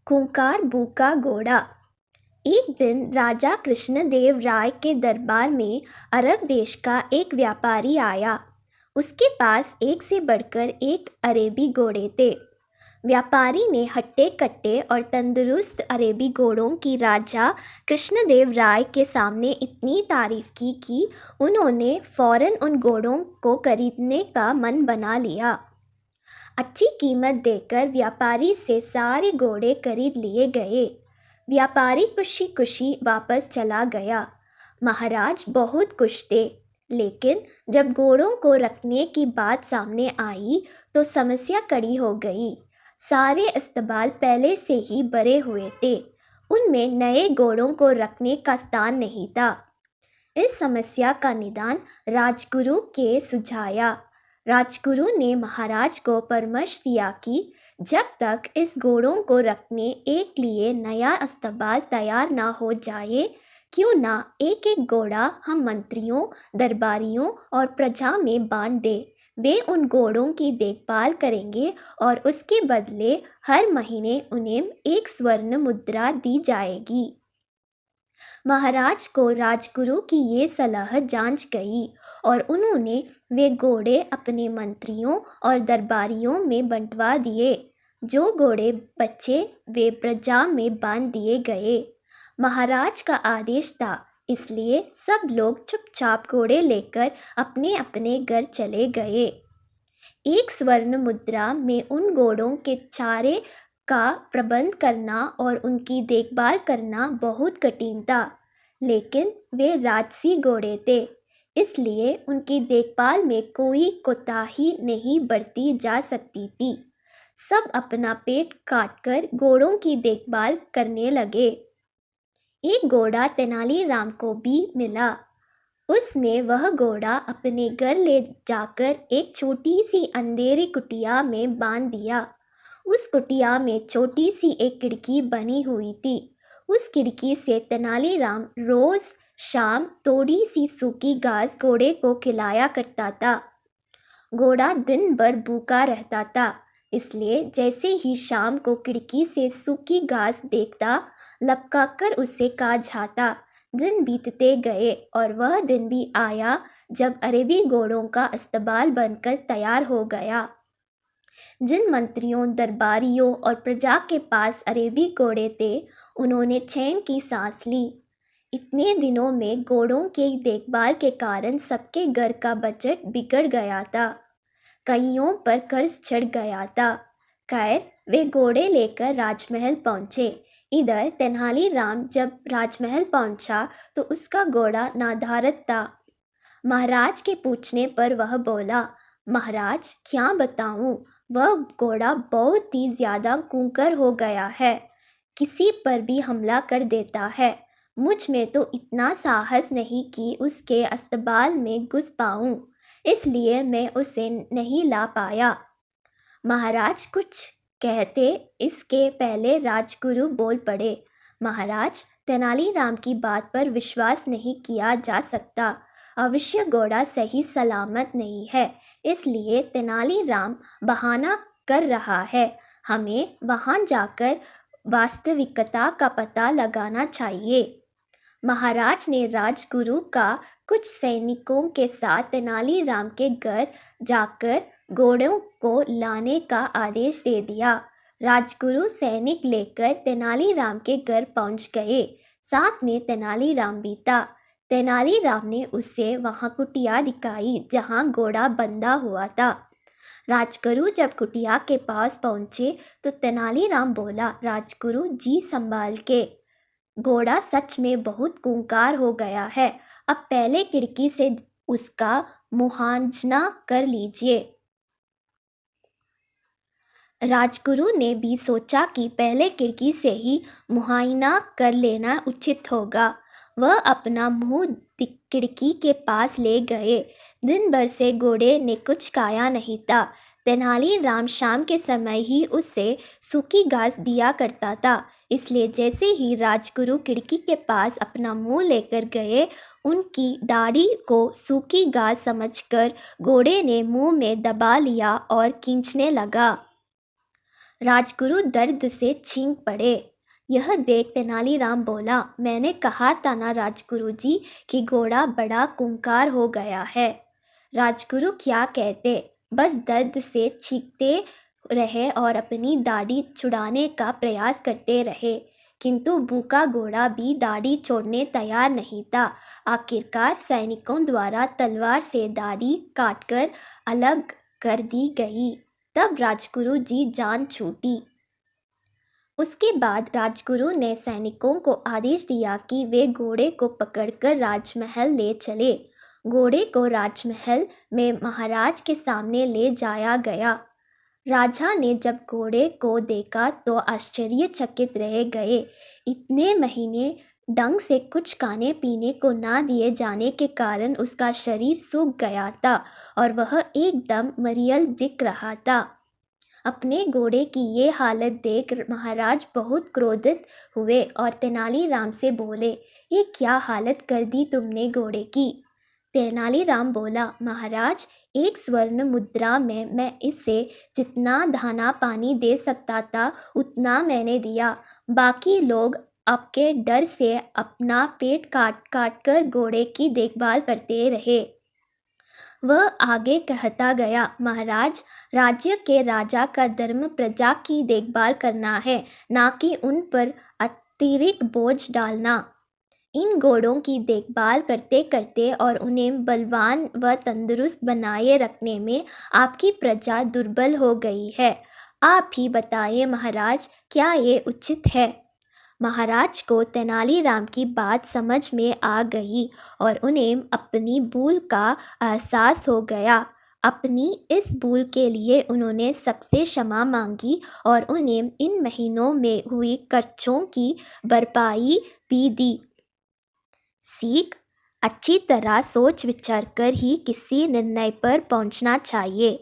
खूंखार भूखा घोड़ा। एक दिन राजा कृष्णदेव राय के दरबार में अरब देश का एक व्यापारी आया। उसके पास एक से बढ़कर एक अरेबी घोड़े थे। व्यापारी ने हट्टे कट्टे और तंदुरुस्त अरेबी घोड़ों की राजा कृष्णदेव राय के सामने इतनी तारीफ की कि उन्होंने फौरन उन घोड़ों को खरीदने का मन बना लिया। अच्छी कीमत देकर व्यापारी से सारे घोड़े खरीद लिए गए। व्यापारी खुशी खुशी वापस चला गया। महाराज बहुत खुश थे, लेकिन जब घोड़ों को रखने की बात सामने आई तो समस्या खड़ी हो गई। सारे अस्तबल पहले से ही भरे हुए थे, उनमें नए घोड़ों को रखने का स्थान नहीं था। इस समस्या का निदान राजगुरु के सुझाया। राजगुरु ने महाराज को परामर्श दिया कि जब तक इस घोड़ों को रखने एक लिए नया अस्तबल तैयार ना हो जाए, क्यों ना एक एक घोड़ा हम मंत्रियों, दरबारियों और प्रजा में बांट दे। वे उन घोड़ों की देखभाल करेंगे और उसके बदले हर महीने उन्हें एक स्वर्ण मुद्रा दी जाएगी। महाराज को राजगुरु की ये सलाह जांच गई और उन्होंने वे घोड़े अपने मंत्रियों और दरबारियों में बंटवा दिए। जो घोड़े बचे वे प्रजा में बांध दिए गए। महाराज का आदेश था, इसलिए सब लोग चुपचाप घोड़े लेकर अपने अपने घर चले गए। एक स्वर्ण मुद्रा में उन घोड़ों के चारे का प्रबंध करना और उनकी देखभाल करना बहुत कठिन था, लेकिन वे राजसी घोड़े थे, इसलिए उनकी देखभाल में कोई कोताही नहीं बरती जा सकती थी। सब अपना पेट काटकर घोड़ों की देखभाल करने लगे। एक घोड़ा तेनालीराम को भी मिला। उसने वह घोड़ा अपने घर ले जाकर एक छोटी सी अंधेरी कुटिया में बांध दिया। उस कुटिया में छोटी सी एक खिड़की बनी हुई थी। उस खिड़की से तेनालीराम रोज शाम थोड़ी सी सूखी घास घोड़े को खिलाया करता था। घोड़ा दिन भर भूखा रहता था, इसलिए जैसे ही शाम को खिड़की से सूखी घास देखता, लपकाकर उसे खा जाता। दिन बीतते गए और वह दिन भी आया जब अरेबी घोड़ों का अस्तबल बनकर तैयार हो गया। जिन मंत्रियों, दरबारियों और प्रजा के पास अरेबी घोड़े थे, उन्होंने चैन की सांस ली। इतने दिनों में घोड़ों की देखभाल के कारण सबके घर का बजट बिगड़ गया था। कईयों पर कर्ज चढ़ गया था। खैर, वे घोड़े लेकर राजमहल पहुंचे। इधर तेनालीराम जब राजमहल पहुंचा तो उसका घोड़ा नाधारत था। महाराज के पूछने पर वह बोला, महाराज क्या बताऊं, वह घोड़ा बहुत ही ज्यादा खूंखार हो गया है। किसी पर भी हमला कर देता है। मुझ में तो इतना साहस नहीं कि उसके अस्तबल में घुस पाऊं, इसलिए मैं उसे नहीं ला पाया। महाराज कुछ कहते इसके पहले राजगुरु बोल पड़े, महाराज तेनालीराम की बात पर विश्वास नहीं किया जा सकता। अवश्य घोड़ा सही सलामत नहीं है, इसलिए तेनालीराम बहाना कर रहा है। हमें वहां जाकर वास्तविकता का पता लगाना चाहिए। महाराज ने राजगुरु का कुछ सैनिकों के साथ तेनालीराम के घर जाकर घोड़ों को लाने का आदेश दे दिया। राजगुरु सैनिक लेकर तेनालीराम के घर पहुंच गए। साथ में तेनालीराम भी था। तेनालीराम ने उसे वहां कुटिया दिखाई जहां घोड़ा बंधा हुआ था। राजगुरु जब कुटिया के पास पहुंचे तो तेनालीराम बोला, राजगुरु जी संभाल के, घोड़ा सच में बहुत खूंखार हो गया है। अब पहले खिड़की से उसका मुहांजना कर लीजिए। राजगुरु ने भी सोचा कि पहले खिड़की से ही मुआयना कर लेना उचित होगा। वह अपना मुंह खिड़की के पास ले गए। दिन भर से घोड़े ने कुछ खाया नहीं था। तेनालीराम शाम के समय ही उसे सूखी घास दिया करता था, इसलिए जैसे ही राजगुरु खिड़की के पास अपना मुंह लेकर गए, उनकी दाढ़ी को सूखी घास समझकर घोड़े ने मुंह में दबा लिया और खींचने लगा। राजगुरु दर्द से छींक पड़े। यह देख तेनालीराम बोला, मैंने कहा था ना राजगुरु जी कि घोड़ा बड़ा खूंखार हो गया है। राजगुरु क्या कहते, बस दर्द से चीखते रहे और अपनी दाढ़ी छुड़ाने का प्रयास करते रहे, किंतु भूखा घोड़ा भी दाढ़ी छोड़ने तैयार नहीं था। आखिरकार सैनिकों द्वारा तलवार से दाढ़ी काटकर अलग कर दी गई। तब राजगुरु जी जान छूटी। उसके बाद राजगुरु ने सैनिकों को आदेश दिया कि वे घोड़े को पकड़कर राजमहल ले चले। घोड़े को राजमहल में महाराज के सामने ले जाया गया। राजा ने जब घोड़े को देखा तो आश्चर्यचकित रह गए। इतने महीने ढंग से कुछ खाने पीने को ना दिए जाने के कारण उसका शरीर सूख गया था और वह एकदम मरियल दिख रहा था। अपने घोड़े की ये हालत देख महाराज बहुत क्रोधित हुए और तेनालीराम से बोले, ये क्या हालत कर दी तुमने घोड़े की। तेनालीराम बोला, महाराज, एक स्वर्ण मुद्रा में मैं इससे जितना दाना पानी दे सकता था उतना मैंने दिया। बाकी लोग आपके डर से अपना पेट काट काट कर घोड़े की देखभाल करते रहे। वह आगे कहता गया, महाराज, राज्य के राजा का धर्म प्रजा की देखभाल करना है, ना कि उन पर अतिरिक्त बोझ डालना। इन घोड़ों की देखभाल करते करते और उन्हें बलवान व तंदुरुस्त बनाए रखने में आपकी प्रजा दुर्बल हो गई है। आप ही बताइए महाराज, क्या ये उचित है। महाराज को तेनालीराम की बात समझ में आ गई और उन्हें अपनी भूल का एहसास हो गया। अपनी इस भूल के लिए उन्होंने सबसे क्षमा मांगी और उन्हें इन महीनों में हुई खर्चों की भरपाई भी दी। सीख, अच्छी तरह सोच विचार कर ही किसी निर्णय पर पहुंचना चाहिए।